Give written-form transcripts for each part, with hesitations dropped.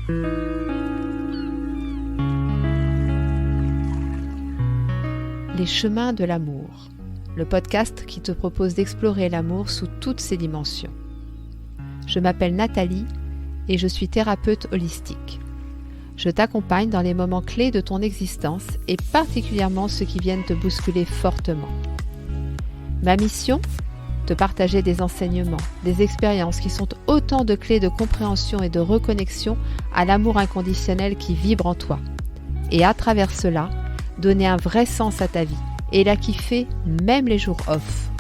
Les chemins de l'amour, le podcast qui te propose d'explorer l'amour sous toutes ses dimensions. Je m'appelle Nathalie et je suis thérapeute holistique. Je t'accompagne dans les moments clés de ton existence et particulièrement ceux qui viennent te bousculer fortement. Ma mission ? Te partager des enseignements, des expériences qui sont autant de clés de compréhension et de reconnexion à l'amour inconditionnel qui vibre en toi. Et à travers cela, donner un vrai sens à ta vie et la kiffer même les jours off.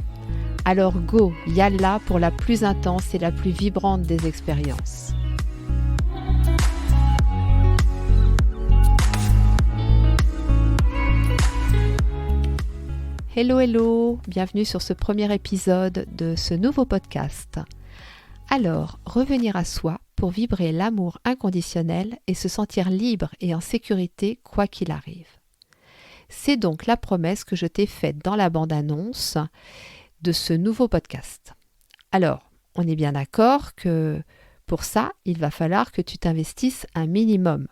Alors go, yalla pour la plus intense et la plus vibrante des expériences. Hello, bienvenue sur ce premier épisode de ce nouveau podcast. Alors, revenir à soi pour vibrer l'amour inconditionnel et se sentir libre et en sécurité quoi qu'il arrive. C'est donc la promesse que je t'ai faite dans la bande-annonce de ce nouveau podcast. Alors, on est bien d'accord que pour ça, il va falloir que tu t'investisses un minimum.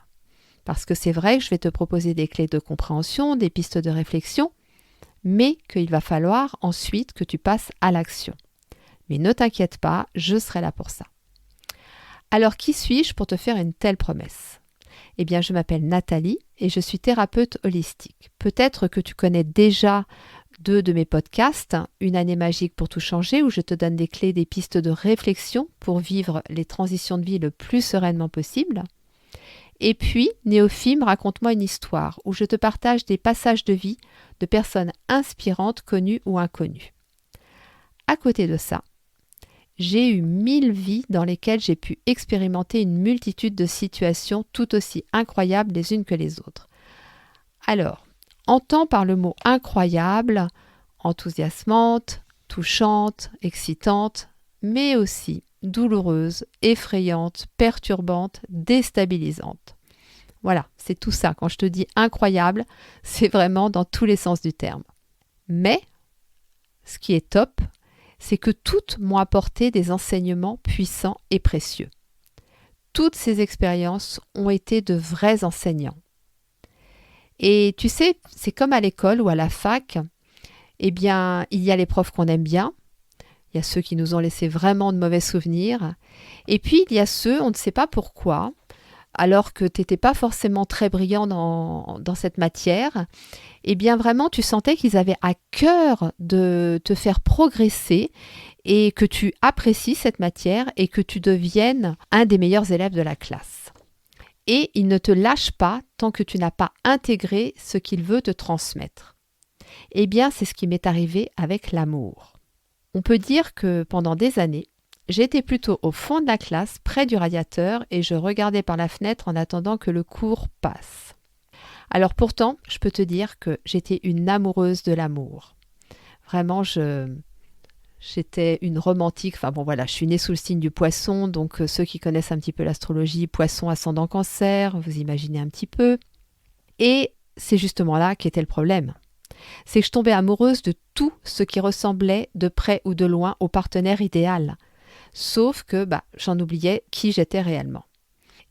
Parce que c'est vrai que je vais te proposer des clés de compréhension, des pistes de réflexion, mais qu'il va falloir ensuite que tu passes à l'action. Mais ne t'inquiète pas, je serai là pour ça. Alors, qui suis-je pour te faire une telle promesse ? Eh bien, je m'appelle Nathalie et je suis thérapeute holistique. Peut-être que tu connais déjà 2 de mes podcasts, Une année magique pour tout changer, où je te donne des clés, des pistes de réflexion pour vivre les transitions de vie le plus sereinement possible. Et puis, Néophime, raconte-moi une histoire, où je te partage des passages de vie de personnes inspirantes, connues ou inconnues. À côté de ça, j'ai eu 1000 vies dans lesquelles j'ai pu expérimenter une multitude de situations tout aussi incroyables les unes que les autres. Alors, entends par le mot incroyable, enthousiasmante, touchante, excitante, mais aussi douloureuse, effrayante, perturbante, déstabilisante. Voilà, c'est tout ça. Quand je te dis incroyable, c'est vraiment dans tous les sens du terme. Mais, ce qui est top, c'est que toutes m'ont apporté des enseignements puissants et précieux. Toutes ces expériences ont été de vrais enseignants. Et tu sais, c'est comme à l'école ou à la fac, eh bien, il y a les profs qu'on aime bien, il y a ceux qui nous ont laissé vraiment de mauvais souvenirs, et puis il y a ceux, on ne sait pas pourquoi, alors que tu n'étais pas forcément très brillant dans cette matière, eh bien vraiment tu sentais qu'ils avaient à cœur de te faire progresser et que tu apprécies cette matière et que tu deviennes un des meilleurs élèves de la classe. Et ils ne te lâchent pas tant que tu n'as pas intégré ce qu'il veut te transmettre. Eh bien c'est ce qui m'est arrivé avec l'amour. On peut dire que pendant des années, j'étais plutôt au fond de la classe, près du radiateur, et je regardais par la fenêtre en attendant que le cours passe. Alors pourtant, je peux te dire que j'étais une amoureuse de l'amour. Vraiment, j'étais une romantique. Enfin bon voilà, je suis née sous le signe du poisson, donc ceux qui connaissent un petit peu l'astrologie, poisson ascendant cancer, vous imaginez un petit peu. Et c'est justement là qu'était le problème. C'est que je tombais amoureuse de tout ce qui ressemblait de près ou de loin au partenaire idéal. Sauf que j'en oubliais qui j'étais réellement.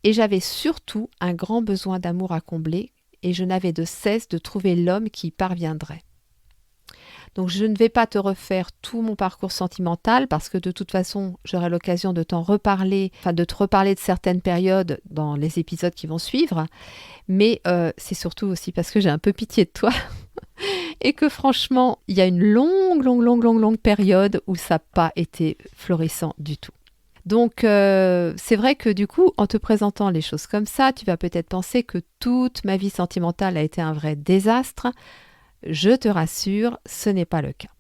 Et j'avais surtout un grand besoin d'amour à combler et je n'avais de cesse de trouver l'homme qui y parviendrait. Donc je ne vais pas te refaire tout mon parcours sentimental parce que de toute façon j'aurai l'occasion de te reparler de certaines périodes dans les épisodes qui vont suivre, mais c'est surtout aussi parce que j'ai un peu pitié de toi et que franchement il y a une longue période où ça n'a pas été florissant du tout. Donc c'est vrai que du coup en te présentant les choses comme ça, tu vas peut-être penser que toute ma vie sentimentale a été un vrai désastre. Je te rassure, ce n'est pas le cas.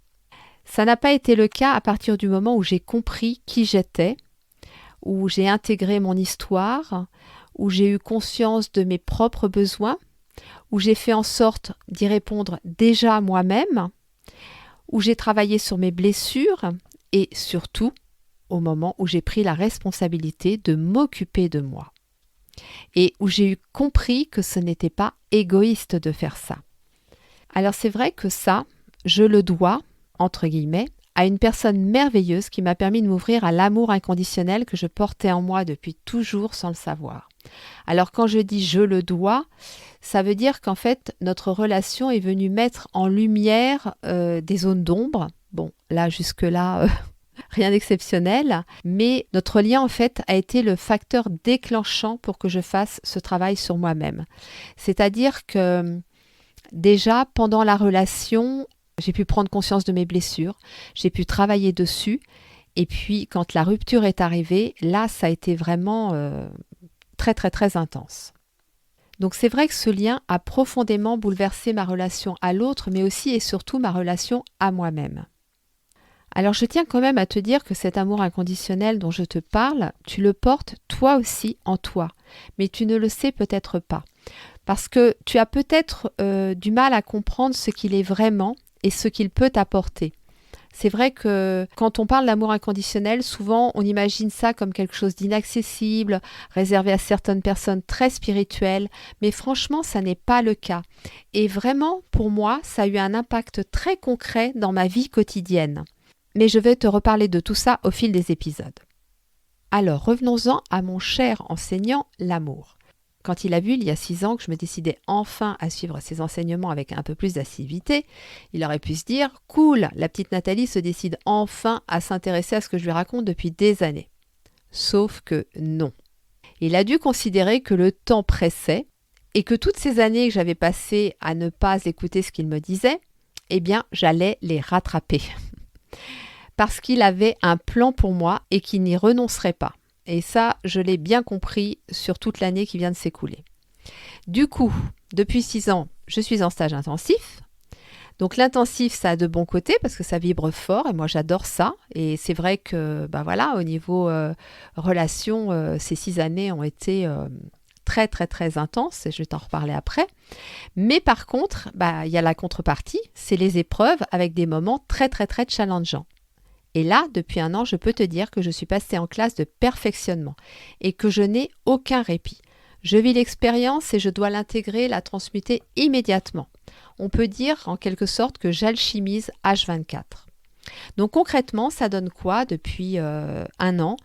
Ça n'a pas été le cas à partir du moment où j'ai compris qui j'étais, où j'ai intégré mon histoire, où j'ai eu conscience de mes propres besoins, où j'ai fait en sorte d'y répondre déjà moi-même, où j'ai travaillé sur mes blessures et surtout au moment où j'ai pris la responsabilité de m'occuper de moi. Et où j'ai eu compris que ce n'était pas égoïste de faire ça. Alors c'est vrai que ça, je le dois, entre guillemets, à une personne merveilleuse qui m'a permis de m'ouvrir à l'amour inconditionnel que je portais en moi depuis toujours sans le savoir. Alors quand je dis je le dois, ça veut dire qu'en fait notre relation est venue mettre en lumière des zones d'ombre. Bon, là jusque-là, rien d'exceptionnel, mais notre lien en fait a été le facteur déclenchant pour que je fasse ce travail sur moi-même. C'est-à-dire que déjà pendant la relation, j'ai pu prendre conscience de mes blessures, j'ai pu travailler dessus, et puis quand la rupture est arrivée, là ça a été vraiment très très très intense. Donc c'est vrai que ce lien a profondément bouleversé ma relation à l'autre, mais aussi et surtout ma relation à moi-même. Alors je tiens quand même à te dire que cet amour inconditionnel dont je te parle, tu le portes toi aussi en toi, mais tu ne le sais peut-être pas. Parce que tu as peut-être du mal à comprendre ce qu'il est vraiment et ce qu'il peut t'apporter. C'est vrai que quand on parle d'amour inconditionnel, souvent on imagine ça comme quelque chose d'inaccessible, réservé à certaines personnes très spirituelles, mais franchement ça n'est pas le cas. Et vraiment pour moi ça a eu un impact très concret dans ma vie quotidienne. Mais je vais te reparler de tout ça au fil des épisodes. Alors revenons-en à mon cher enseignant l'amour. Quand il a vu il y a 6 ans que je me décidais enfin à suivre ses enseignements avec un peu plus d'assiduité, il aurait pu se dire « Cool, la petite Nathalie se décide enfin à s'intéresser à ce que je lui raconte depuis des années. » Sauf que non. Il a dû considérer que le temps pressait et que toutes ces années que j'avais passées à ne pas écouter ce qu'il me disait, eh bien j'allais les rattraper. Parce qu'il avait un plan pour moi et qu'il n'y renoncerait pas. Et ça, je l'ai bien compris sur toute l'année qui vient de s'écouler. Du coup, depuis 6 ans, je suis en stage intensif. Donc l'intensif, ça a de bons côtés parce que ça vibre fort et moi j'adore ça. Et c'est vrai que au niveau relation, ces 6 années ont été très très très intenses et je vais t'en reparler après. Mais par contre, il y a la contrepartie, c'est les épreuves avec des moments très très très challengeants. Et là, depuis 1 an, je peux te dire que je suis passée en classe de perfectionnement et que je n'ai aucun répit. Je vis l'expérience et je dois l'intégrer, la transmuter immédiatement. On peut dire en quelque sorte que j'alchimise H24. Donc concrètement, ça donne quoi depuis 1 an ?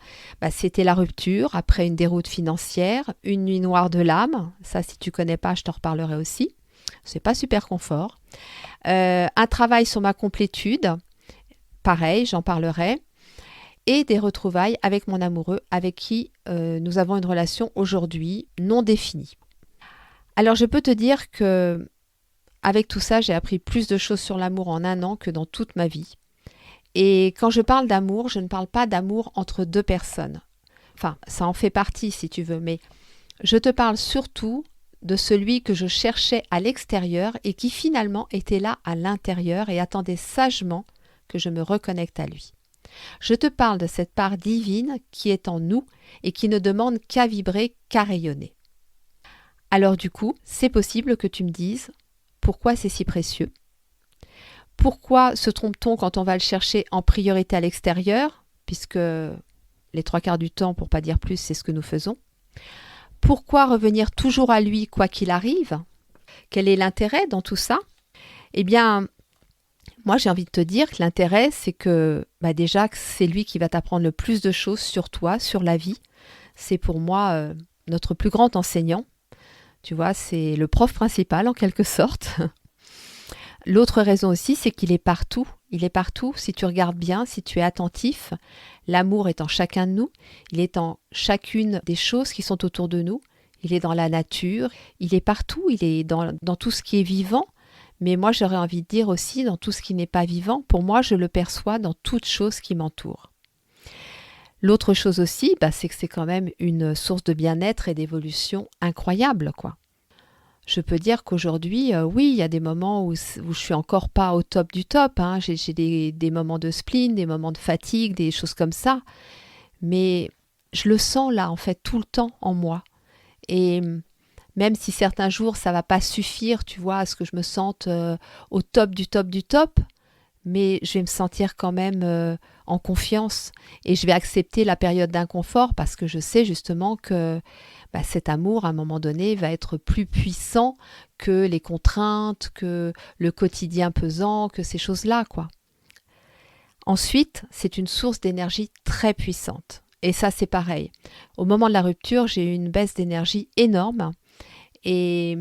C'était la rupture après une déroute financière, une nuit noire de l'âme. Ça, si tu connais pas, je t'en reparlerai aussi. C'est pas super confort. Un travail sur ma complétude. Pareil, j'en parlerai. Et des retrouvailles avec mon amoureux avec qui nous avons une relation aujourd'hui non définie. Alors je peux te dire que avec tout ça, j'ai appris plus de choses sur l'amour en 1 an que dans toute ma vie. Et quand je parle d'amour, je ne parle pas d'amour entre 2 personnes. Enfin, ça en fait partie si tu veux, mais je te parle surtout de celui que je cherchais à l'extérieur et qui finalement était là à l'intérieur et attendait sagement que je me reconnecte à lui. Je te parle de cette part divine qui est en nous et qui ne demande qu'à vibrer, qu'à rayonner. Alors du coup, c'est possible que tu me dises pourquoi c'est si précieux. Pourquoi se trompe-t-on quand on va le chercher en priorité à l'extérieur, puisque les 3/4 du temps, pour pas dire plus, c'est ce que nous faisons. Pourquoi revenir toujours à lui quoi qu'il arrive ? Quel est l'intérêt dans tout ça ? Eh bien, moi, j'ai envie de te dire que l'intérêt, c'est que déjà, que c'est lui qui va t'apprendre le plus de choses sur toi, sur la vie. C'est pour moi notre plus grand enseignant. Tu vois, c'est le prof principal en quelque sorte. L'autre raison aussi, c'est qu'il est partout. Il est partout si tu regardes bien, si tu es attentif. L'amour est en chacun de nous. Il est en chacune des choses qui sont autour de nous. Il est dans la nature. Il est partout. Il est dans tout ce qui est vivant. Mais moi, j'aurais envie de dire aussi dans tout ce qui n'est pas vivant. Pour moi, je le perçois dans toute chose qui m'entoure. L'autre chose aussi, c'est que c'est quand même une source de bien-être et d'évolution incroyable, quoi. Je peux dire qu'aujourd'hui, oui, il y a des moments où je suis encore pas au top du top. Hein. J'ai des moments de spleen, des moments de fatigue, des choses comme ça. Mais je le sens là, en fait, tout le temps en moi. Et même si certains jours, ça va pas suffire, tu vois, à ce que je me sente au top du top du top, mais je vais me sentir quand même en confiance. Et je vais accepter la période d'inconfort parce que je sais justement que cet amour, à un moment donné, va être plus puissant que les contraintes, que le quotidien pesant, que ces choses-là, quoi. Ensuite, c'est une source d'énergie très puissante. Et ça, c'est pareil. Au moment de la rupture, j'ai eu une baisse d'énergie énorme. Et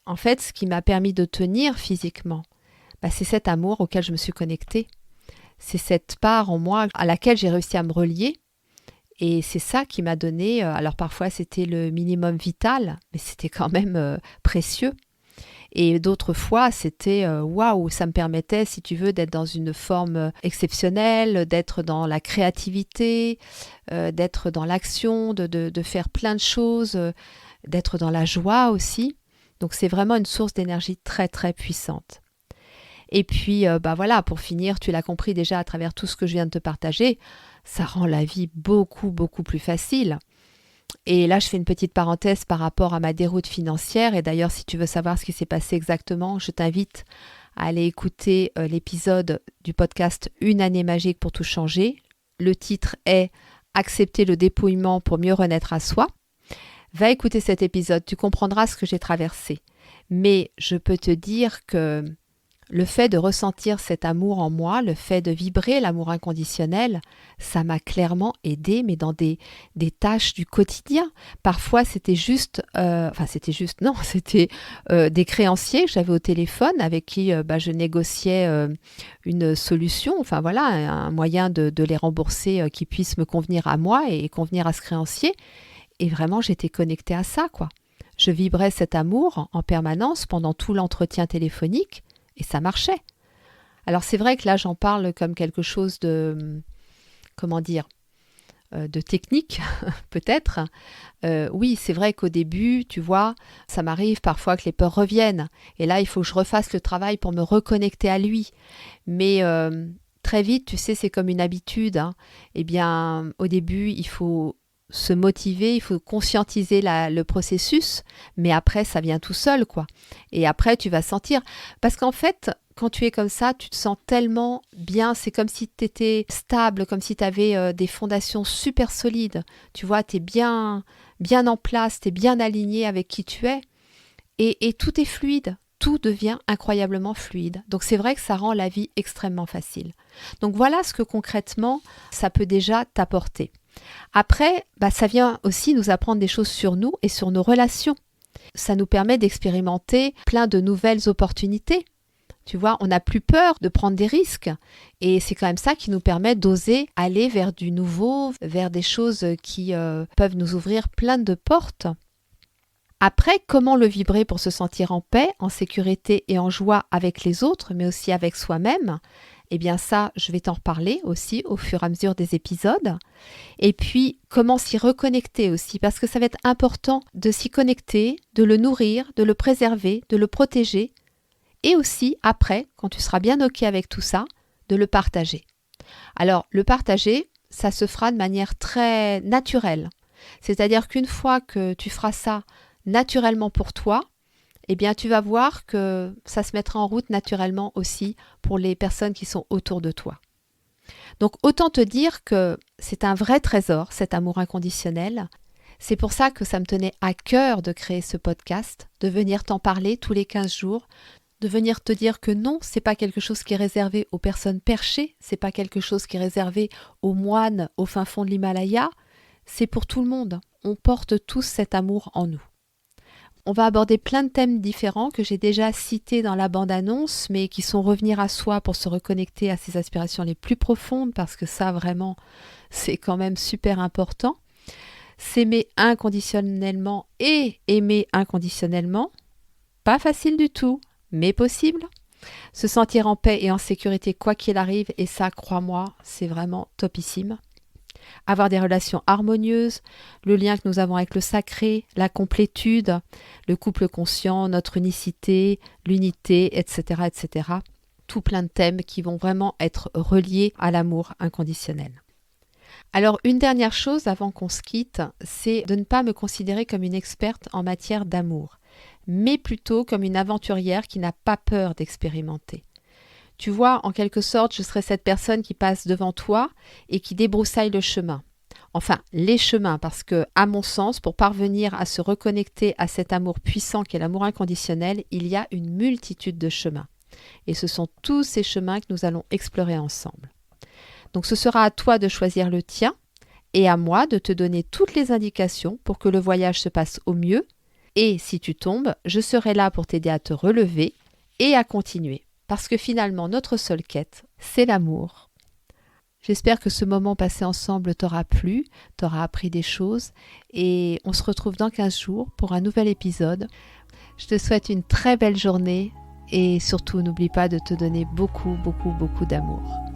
en fait, ce qui m'a permis de tenir physiquement, c'est cet amour auquel je me suis connectée. C'est cette part en moi à laquelle j'ai réussi à me relier. Et c'est ça qui m'a donné, alors parfois c'était le minimum vital, mais c'était quand même précieux. Et d'autres fois, c'était waouh, ça me permettait, si tu veux, d'être dans une forme exceptionnelle, d'être dans la créativité, d'être dans l'action, de faire plein de choses, d'être dans la joie aussi. Donc c'est vraiment une source d'énergie très très puissante. Et puis voilà, pour finir, tu l'as compris déjà à travers tout ce que je viens de te partager, ça rend la vie beaucoup beaucoup plus facile. Et là, je fais une petite parenthèse par rapport à ma déroute financière. Et d'ailleurs, si tu veux savoir ce qui s'est passé exactement, je t'invite à aller écouter l'épisode du podcast Une année magique pour tout changer. Le titre est Accepter le dépouillement pour mieux renaître à soi. Va écouter cet épisode, tu comprendras ce que j'ai traversé. Mais je peux te dire que le fait de ressentir cet amour en moi, le fait de vibrer l'amour inconditionnel, ça m'a clairement aidée, mais dans des tâches du quotidien. Parfois, c'était des créanciers que j'avais au téléphone avec qui je négociais une solution, un moyen de les rembourser qui puisse me convenir à moi et convenir à ce créancier. Et vraiment, j'étais connectée à ça, quoi. Je vibrais cet amour en permanence pendant tout l'entretien téléphonique. Et ça marchait. Alors c'est vrai que là j'en parle comme quelque chose de, de technique peut-être. Oui, c'est vrai qu'au début, tu vois, ça m'arrive parfois que les peurs reviennent. Et là, il faut que je refasse le travail pour me reconnecter à lui. Mais très vite, tu sais, c'est comme une habitude. Eh bien, au début, il faut se motiver, il faut conscientiser le processus, mais après, ça vient tout seul, quoi. Et après, tu vas sentir... Parce qu'en fait, quand tu es comme ça, tu te sens tellement bien, c'est comme si tu étais stable, comme si tu avais des fondations super solides. Tu vois, tu es bien en place, tu es bien aligné avec qui tu es, et tout est fluide. Tout devient incroyablement fluide. Donc c'est vrai que ça rend la vie extrêmement facile. Donc voilà ce que concrètement, ça peut déjà t'apporter. Après, ça vient aussi nous apprendre des choses sur nous et sur nos relations. Ça nous permet d'expérimenter plein de nouvelles opportunités. Tu vois, on n'a plus peur de prendre des risques. Et c'est quand même ça qui nous permet d'oser aller vers du nouveau, vers des choses qui peuvent nous ouvrir plein de portes. Après, comment le vibrer pour se sentir en paix, en sécurité et en joie avec les autres, mais aussi avec soi-même? Eh bien ça, je vais t'en reparler aussi au fur et à mesure des épisodes. Et puis, comment s'y reconnecter aussi, parce que ça va être important de s'y connecter, de le nourrir, de le préserver, de le protéger. Et aussi, après, quand tu seras bien OK avec tout ça, de le partager. Alors, le partager, ça se fera de manière très naturelle. C'est-à-dire qu'une fois que tu feras ça naturellement pour toi, eh bien, tu vas voir que ça se mettra en route naturellement aussi pour les personnes qui sont autour de toi. Donc, autant te dire que c'est un vrai trésor, cet amour inconditionnel. C'est pour ça que ça me tenait à cœur de créer ce podcast, de venir t'en parler tous les 15 jours, de venir te dire que non, c'est pas quelque chose qui est réservé aux personnes perchées, c'est pas quelque chose qui est réservé aux moines au fin fond de l'Himalaya, c'est pour tout le monde. On porte tous cet amour en nous. On va aborder plein de thèmes différents que j'ai déjà cités dans la bande-annonce, mais qui sont revenir à soi pour se reconnecter à ses aspirations les plus profondes, parce que ça, vraiment, c'est quand même super important. S'aimer inconditionnellement et aimer inconditionnellement, pas facile du tout, mais possible. Se sentir en paix et en sécurité quoi qu'il arrive, et ça, crois-moi, c'est vraiment topissime. Avoir des relations harmonieuses, le lien que nous avons avec le sacré, la complétude, le couple conscient, notre unicité, l'unité, etc., etc. Tout plein de thèmes qui vont vraiment être reliés à l'amour inconditionnel. Alors, une dernière chose avant qu'on se quitte, c'est de ne pas me considérer comme une experte en matière d'amour, mais plutôt comme une aventurière qui n'a pas peur d'expérimenter. Tu vois, en quelque sorte, je serai cette personne qui passe devant toi et qui débroussaille le chemin. Enfin, les chemins, parce que, à mon sens, pour parvenir à se reconnecter à cet amour puissant qu'est l'amour inconditionnel, il y a une multitude de chemins. Et ce sont tous ces chemins que nous allons explorer ensemble. Donc ce sera à toi de choisir le tien et à moi de te donner toutes les indications pour que le voyage se passe au mieux. Et si tu tombes, je serai là pour t'aider à te relever et à continuer. Parce que finalement, notre seule quête, c'est l'amour. J'espère que ce moment passé ensemble t'aura plu, t'aura appris des choses et on se retrouve dans 15 jours pour un nouvel épisode. Je te souhaite une très belle journée et surtout n'oublie pas de te donner beaucoup, beaucoup, beaucoup d'amour.